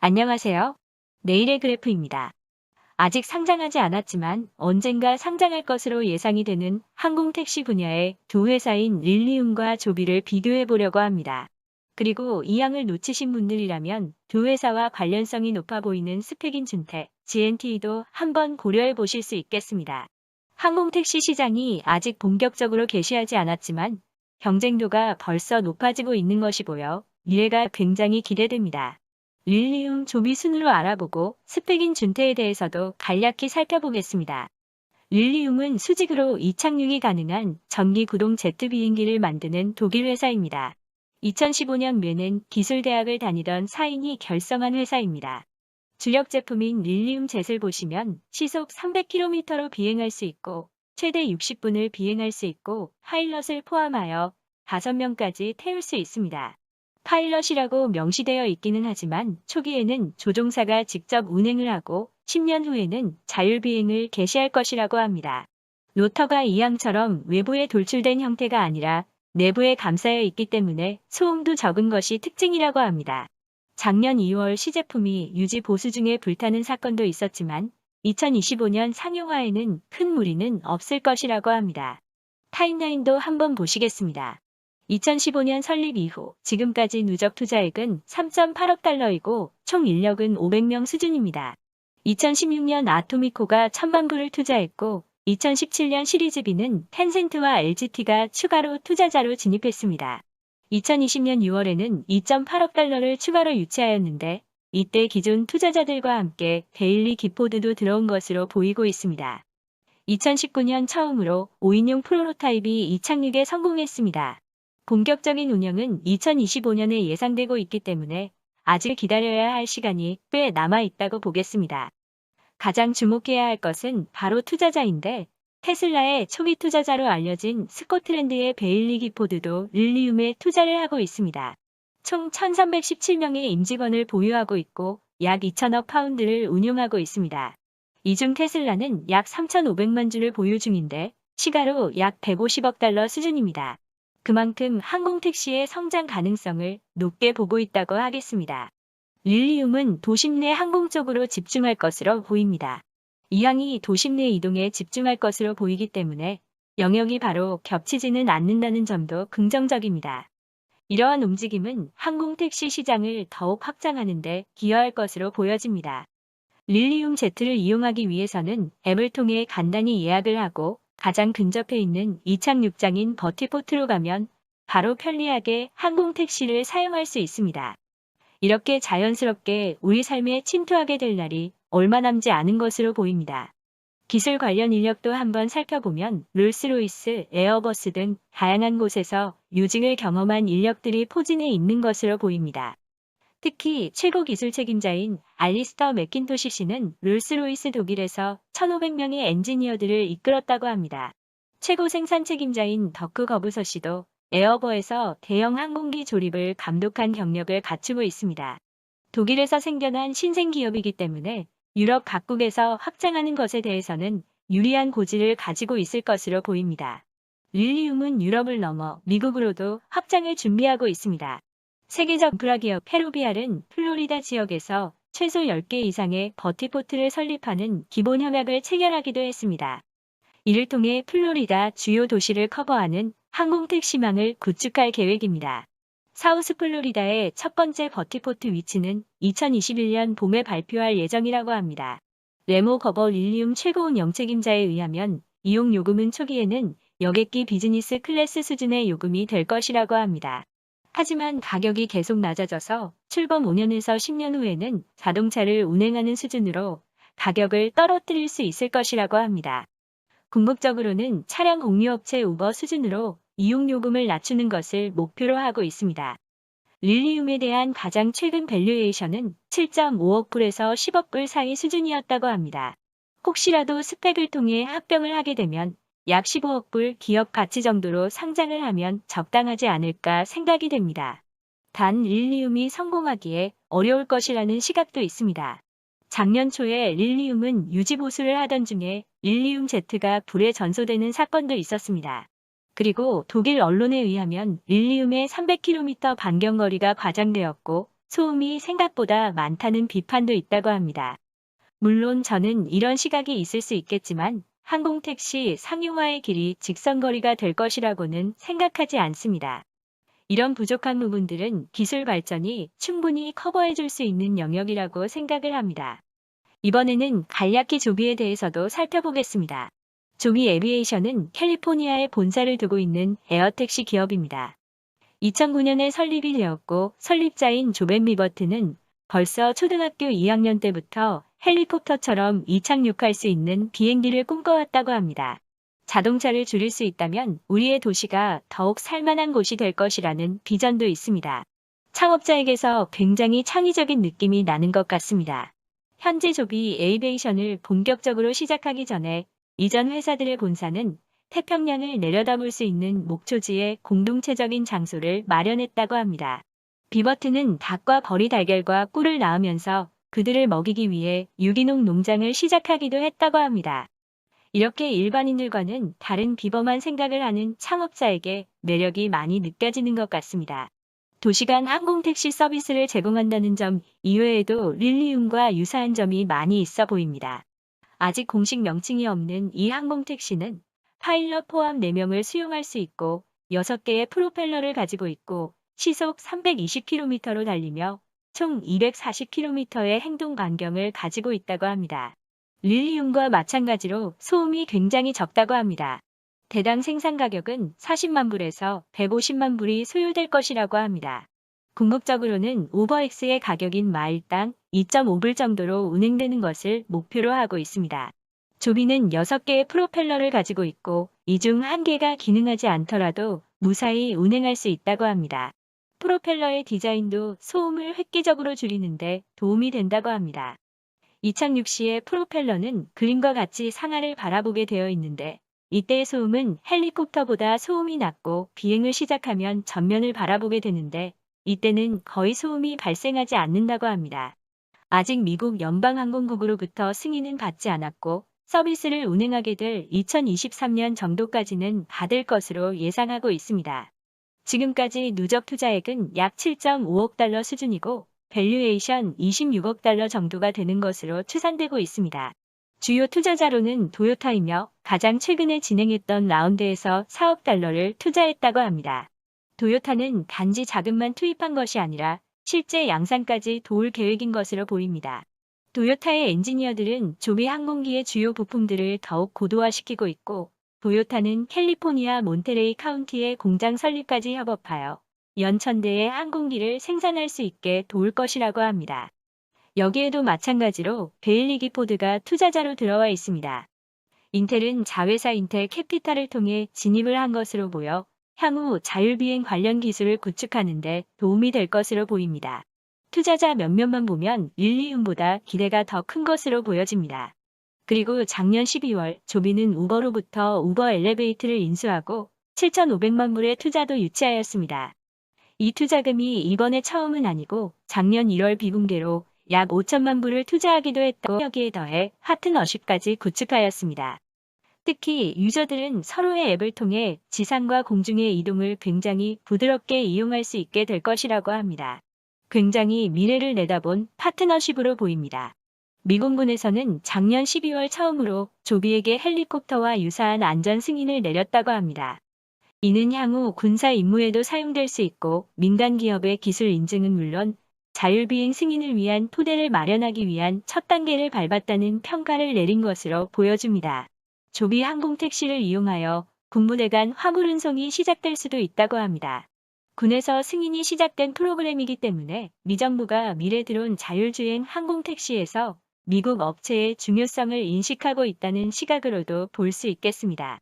안녕하세요. 내일의 그래프입니다. 아직 상장하지 않았지만 언젠가 상장할 것으로 예상이 되는 항공택시 분야의 두 회사인 릴리움과 조비를 비교해 보려고 합니다. 그리고 이 양을 놓치신 분들이라면 두 회사와 관련성이 높아 보이는 스펙인 준택, GNT도 한번 고려해 보실 수 있겠습니다. 항공택시 시장이 아직 본격적으로 개시하지 않았지만 경쟁도가 벌써 높아지고 있는 것이 보여 미래가 굉장히 기대됩니다. 릴리움 조비 순으로 알아보고 스펙인 준태에 대해서도 간략히 살펴보겠습니다. 릴리움은 수직으로 이착륙이 가능한 전기 구동 제트 비행기를 만드는 독일 회사입니다. 2015년 뇌는 기술대학을 다니던 사인이 결성한 회사입니다. 주력 제품인 릴리움 jet을 보시면 시속 300km로 비행할 수 있고 최대 60분을 비행할 수 있고 파일럿을 포함하여 5명까지 태울 수 있습니다. 파일럿이라고 명시되어 있기는 하지만 초기에는 조종사가 직접 운행을 하고 10년 후에는 자율비행을 개시할 것이라고 합니다. 로터가 이 양처럼 외부에 돌출된 형태가 아니라 내부에 감싸여 있기 때문에 소음도 적은 것이 특징이라고 합니다. 작년 2월 시제품이 유지 보수 중에 불타는 사건도 있었지만 2025년 상용화에는 큰 무리는 없을 것이라고 합니다. 타임라인도 한번 보시겠습니다. 2015년 설립 이후 지금까지 누적 투자액은 3.8억 달러이고 총 인력은 500명 수준입니다. 2016년 아토미코가 1,000만 불을 투자했고 2017년 시리즈 B는 텐센트와 LGT가 추가로 투자자로 진입했습니다. 2020년 6월에는 2.8억 달러를 추가로 유치하였는데 이때 기존 투자자들과 함께 베일리 기포드도 들어온 것으로 보이고 있습니다. 2019년 처음으로 5인용 프로토타입이 이착륙에 성공했습니다. 본격적인 운영은 2025년에 예상되고 있기 때문에 아직 기다려야 할 시간이 꽤 남아 있다고 보겠습니다. 가장 주목해야 할 것은 바로 투자자인데 테슬라의 초기 투자자로 알려진 스코틀랜드의 베일리 기포드도 릴리움에 투자를 하고 있습니다. 총 1,317명의 임직원을 보유하고 있고 약 2천억 파운드를 운용하고 있습니다. 이 중 테슬라는 약 3,500만 주를 보유 중인데 시가로 약 150억 달러 수준입니다. 그만큼 항공택시의 성장 가능성을 높게 보고 있다고 하겠습니다. 릴리움은 도심 내 항공 쪽으로 집중할 것으로 보입니다. 이항이 도심 내 이동에 집중할 것으로 보이기 때문에 영역이 바로 겹치지는 않는다는 점도 긍정적입니다. 이러한 움직임은 항공택시 시장을 더욱 확장하는 데 기여할 것으로 보여집니다. 릴리움 제트를 이용하기 위해서는 앱을 통해 간단히 예약을 하고 가장 근접해 있는 이착륙장인 버티포트로 가면 바로 편리하게 항공택시를 사용할 수 있습니다. 이렇게 자연스럽게 우리 삶에 침투하게 될 날이 얼마 남지 않은 것으로 보입니다. 기술 관련 인력도 한번 살펴보면 롤스로이스, 에어버스 등 다양한 곳에서 요직을 경험한 인력들이 포진해 있는 것으로 보입니다. 특히 최고 기술 책임자인 알리스터 맥킨토시 씨는 롤스로이스 독일에서 1,500명의 엔지니어들을 이끌었다고 합니다. 최고 생산 책임자인 더크 거브서 씨도 에어버에서 대형 항공기 조립을 감독한 경력을 갖추고 있습니다. 독일에서 생겨난 신생 기업이기 때문에 유럽 각국에서 확장하는 것에 대해서는 유리한 고지를 가지고 있을 것으로 보입니다. 릴리움은 유럽을 넘어 미국으로도 확장을 준비하고 있습니다. 세계적 인프라 기업 페로비알은 플로리다 지역에서 최소 10개 이상의 버티포트를 설립하는 기본 협약을 체결하기도 했습니다. 이를 통해 플로리다 주요 도시를 커버하는 항공택시망을 구축할 계획입니다. 사우스 플로리다의 첫 번째 버티포트 위치는 2021년 봄에 발표할 예정이라고 합니다. 레모 거버 릴리움 최고운 영책임자에 의하면 이용 요금은 초기에는 여객기 비즈니스 클래스 수준의 요금이 될 것이라고 합니다. 하지만 가격이 계속 낮아져서 출범 5년에서 10년 후에는 자동차를 운행하는 수준으로 가격을 떨어뜨릴 수 있을 것이라고 합니다. 궁극적으로는 차량 공유업체 우버 수준으로 이용요금을 낮추는 것을 목표로 하고 있습니다. 릴리움에 대한 가장 최근 밸류에이션은 7.5억 불에서 10억 불 사이 수준이었다고 합니다. 혹시라도 스펙을 통해 합병을 하게 되면 약 15억 불 기업 가치 정도로 상장을 하면 적당하지 않을까 생각이 됩니다. 단 릴리움이 성공하기에 어려울 것이라는 시각도 있습니다. 작년 초에 릴리움은 유지 보수를 하던 중에 릴리움 제트가 불에 전소되는 사건도 있었습니다. 그리고 독일 언론에 의하면 릴리움의 300km 반경거리가 과장되었고 소음이 생각보다 많다는 비판도 있다고 합니다. 물론 저는 이런 시각이 있을 수 있겠지만 항공택시 상용화의 길이 직선거리가 될 것이라고는 생각하지 않습니다. 이런 부족한 부분들은 기술 발전이 충분히 커버해 줄 수 있는 영역이라고 생각을 합니다. 이번에는 간략히 조비에 대해서도 살펴보겠습니다. 조비 에비에이션은 캘리포니아에 본사를 두고 있는 에어택시 기업입니다. 2009년에 설립이 되었고 설립자인 조벤 미버트는 벌써 초등학교 2학년 때부터 헬리콥터처럼 이착륙할 수 있는 비행기를 꿈꿔왔다고 합니다. 자동차를 줄일 수 있다면 우리의 도시가 더욱 살만한 곳이 될 것이라는 비전도 있습니다. 창업자에게서 굉장히 창의적인 느낌이 나는 것 같습니다. 현재 조비 에이베이션을 본격적으로 시작하기 전에 이전 회사들의 본사는 태평양을 내려다볼 수 있는 목초지에 공동체적인 장소를 마련했다고 합니다. 비버트는 닭과 버리 달걀과 꿀을 낳으면서 그들을 먹이기 위해 유기농 농장을 시작하기도 했다고 합니다. 이렇게 일반인들과는 다른 비범한 생각을 하는 창업자에게 매력이 많이 느껴지는 것 같습니다. 도시간 항공택시 서비스를 제공한다는 점 이외에도 릴리움과 유사한 점이 많이 있어 보입니다. 아직 공식 명칭이 없는 이 항공택시는 파일럿 포함 4명을 수용할 수 있고 6개의 프로펠러를 가지고 있고 시속 320km로 달리며 총 240km의 행동 반경을 가지고 있다고 합니다. 릴리움과 마찬가지로 소음이 굉장히 적다고 합니다. 대당 생산 가격은 40만 불에서 150만 불이 소요될 것이라고 합니다. 궁극적으로는 우버X의 가격인 마일당 2.5불 정도로 운행되는 것을 목표로 하고 있습니다. 조비는 6개의 프로펠러를 가지고 있고 이 중 1개가 기능하지 않더라도 무사히 운행할 수 있다고 합니다. 프로펠러의 디자인도 소음을 획기적으로 줄이는데 도움이 된다고 합니다. 이착륙 시의 프로펠러는 그림과 같이 상하를 바라보게 되어 있는데 이때의 소음은 헬리콥터보다 소음이 낮고 비행을 시작하면 전면을 바라보게 되는데 이때는 거의 소음이 발생하지 않는다고 합니다. 아직 미국 연방항공국으로부터 승인은 받지 않았고 서비스를 운행하게 될 2023년 정도까지는 받을 것으로 예상하고 있습니다. 지금까지 누적 투자액은 약 7.5억 달러 수준이고 밸류에이션 26억 달러 정도가 되는 것으로 추산되고 있습니다. 주요 투자자로는 도요타이며 가장 최근에 진행했던 라운드에서 4억 달러를 투자했다고 합니다. 도요타는 단지 자금만 투입한 것이 아니라 실제 양산까지 도울 계획인 것으로 보입니다. 도요타의 엔지니어들은 조비 항공기의 주요 부품들을 더욱 고도화시키고 있고 도요타는 캘리포니아 몬테레이 카운티의 공장 설립까지 협업하여 연 1000대의 항공기를 생산할 수 있게 도울 것이라고 합니다. 여기에도 마찬가지로 베일리 기포드가 투자자로 들어와 있습니다. 인텔은 자회사 인텔 캐피탈을 통해 진입을 한 것으로 보여 향후 자율비행 관련 기술을 구축하는 데 도움이 될 것으로 보입니다. 투자자 몇몇만 보면 릴리움보다 기대가 더 큰 것으로 보여집니다. 그리고 작년 12월 조비는 우버로부터 우버 엘리베이트를 인수하고 7,500만 불의 투자도 유치하였습니다. 이 투자금이 이번에 처음은 아니고 작년 1월 비공개로 약 5천만 불을 투자하기도 했고 여기에 더해 파트너십까지 구축하였습니다. 특히 유저들은 서로의 앱을 통해 지상과 공중의 이동을 굉장히 부드럽게 이용할 수 있게 될 것이라고 합니다. 굉장히 미래를 내다본 파트너십으로 보입니다. 미공군에서는 작년 12월 처음으로 조비에게 헬리콥터와 유사한 안전 승인을 내렸다고 합니다. 이는 향후 군사 임무에도 사용될 수 있고 민간 기업의 기술 인증은 물론 자율비행 승인을 위한 토대를 마련하기 위한 첫 단계를 밟았다는 평가를 내린 것으로 보여집니다. 조비 항공택시를 이용하여 군부대 간 화물 운송이 시작될 수도 있다고 합니다. 군에서 승인이 시작된 프로그램이기 때문에 미 정부가 미래 드론 자율주행 항공택시에서 미국 업체의 중요성을 인식하고 있다는 시각으로도 볼 수 있겠습니다.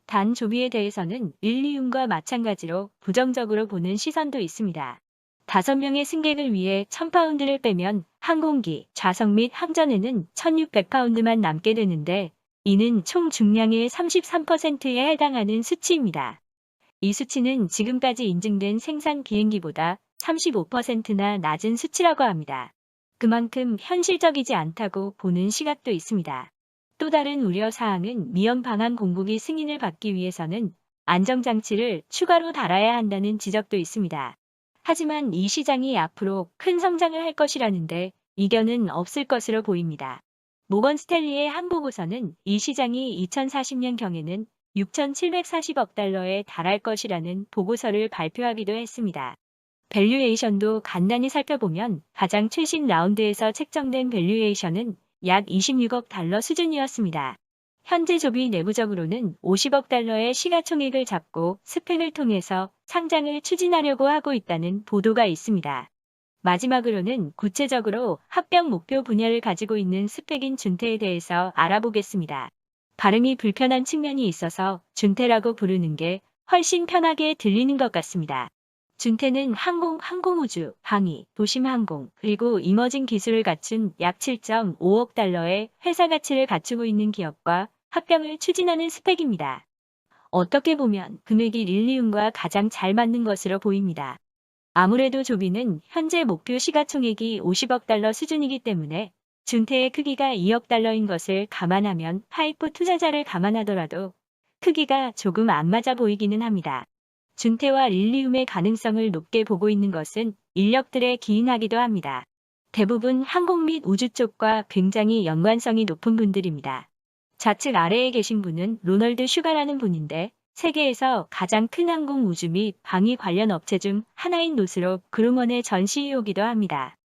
단 조비에 대해서는 릴리움과 마찬가지로 부정적으로 보는 시선도 있습니다. 5명의 승객을 위해 1000파운드를 빼면 항공기, 좌석 및 항전에는 1600파운드만 남게 되는데 이는 총 중량의 33%에 해당하는 수치입니다. 이 수치는 지금까지 인증된 생산 비행기보다 35%나 낮은 수치라고 합니다. 그만큼 현실적이지 않다고 보는 시각도 있습니다. 또 다른 우려사항은 미연 방한 공국이 승인을 받기 위해서는 안정장치를 추가로 달아야 한다는 지적도 있습니다. 하지만 이 시장이 앞으로 큰 성장을 할 것이라는데 이견은 없을 것으로 보입니다. 모건 스탠리의 한 보고서는 이 시장이 2040년경에는 6,740억 달러에 달할 것이라는 보고서를 발표하기도 했습니다. 밸류에이션도 간단히 살펴보면 가장 최신 라운드에서 책정된 밸류에이션은 약 26억 달러 수준이었습니다. 현재 조비 내부적으로는 50억 달러의 시가총액을 잡고 스펙을 통해서 상장을 추진하려고 하고 있다는 보도가 있습니다. 마지막으로는 구체적으로 합병 목표 분야를 가지고 있는 스펙인 준태에 대해서 알아보겠습니다. 발음이 불편한 측면이 있어서 준태라고 부르는 게 훨씬 편하게 들리는 것 같습니다. 준태는 항공, 항공우주, 방위, 도심항공, 그리고 이머징 기술을 갖춘 약 7.5억 달러의 회사 가치를 갖추고 있는 기업과 합병을 추진하는 스펙입니다. 어떻게 보면 금액이 릴리움과 가장 잘 맞는 것으로 보입니다. 아무래도 조비는 현재 목표 시가총액이 50억 달러 수준이기 때문에 준태의 크기가 2억 달러인 것을 감안하면 파이프 투자자를 감안하더라도 크기가 조금 안 맞아 보이기는 합니다. 준태와 릴리움의 가능성을 높게 보고 있는 것은 인력들에 기인하기도 합니다. 대부분 항공 및 우주 쪽과 굉장히 연관성이 높은 분들입니다. 좌측 아래에 계신 분은 로널드 슈가라는 분인데 세계에서 가장 큰 항공 우주 및 방위 관련 업체 중 하나인 노스롭 그루먼의 전 CEO이기도 합니다.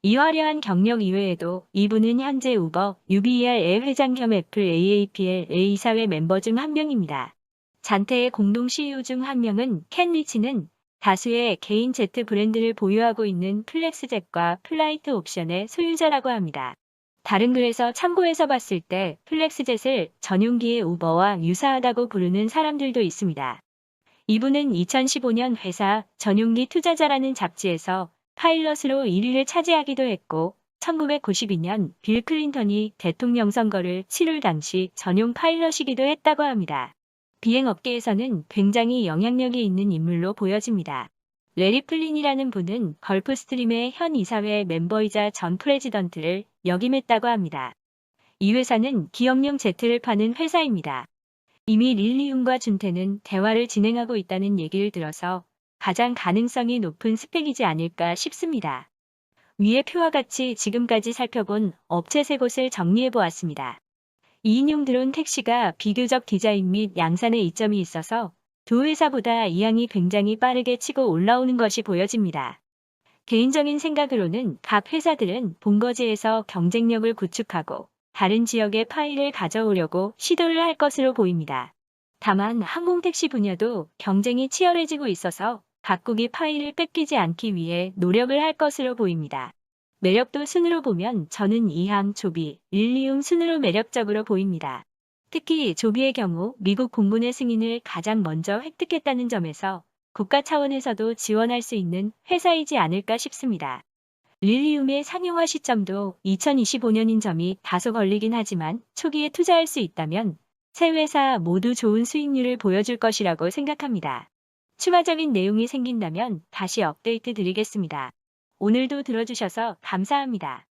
이 화려한 경력 이외에도 이분은 현재 우버, UBER의 회장 겸 애플 AAPLA 이사회 멤버 중 한 명입니다. 잔태의 공동 CEO 중 한 명은 켄 리치는 다수의 개인 제트 브랜드를 보유하고 있는 플렉스젯과 플라이트 옵션의 소유자라고 합니다. 다른 글에서 참고해서 봤을 때 플렉스젯을 전용기의 우버와 유사하다고 부르는 사람들도 있습니다. 이분은 2015년 회사 전용기 투자자라는 잡지에서 파일럿으로 1위를 차지하기도 했고 1992년 빌 클린턴이 대통령 선거를 치룰 당시 전용 파일럿이기도 했다고 합니다. 비행업계에서는 굉장히 영향력이 있는 인물로 보여집니다. 레리 플린이라는 분은 걸프스트림의 현 이사회 멤버이자 전 프레지던트를 역임했다고 합니다. 이 회사는 기업용 제트를 파는 회사입니다. 이미 릴리움과 준태는 대화를 진행하고 있다는 얘기를 들어서 가장 가능성이 높은 스펙이지 않을까 싶습니다. 위의 표와 같이 지금까지 살펴본 업체 3곳을 정리해 보았습니다. 2인용 드론 택시가 비교적 디자인 및 양산에 이점이 있어서 두 회사보다 이 항이 굉장히 빠르게 치고 올라오는 것이 보여집니다. 개인적인 생각으로는 각 회사들은 본거지에서 경쟁력을 구축하고 다른 지역의 파일을 가져오려고 시도를 할 것으로 보입니다. 다만 항공택시 분야도 경쟁이 치열해지고 있어서 각국이 파일을 뺏기지 않기 위해 노력을 할 것으로 보입니다. 매력도 순으로 보면 저는 이 항 조비, 릴리움 순으로 매력적으로 보입니다. 특히 조비의 경우 미국 공군의 승인을 가장 먼저 획득했다는 점에서 국가 차원에서도 지원할 수 있는 회사이지 않을까 싶습니다. 릴리움의 상용화 시점도 2025년인 점이 다소 걸리긴 하지만 초기에 투자할 수 있다면 세 회사 모두 좋은 수익률을 보여줄 것이라고 생각합니다. 추가적인 내용이 생긴다면 다시 업데이트 드리겠습니다. 오늘도 들어주셔서 감사합니다.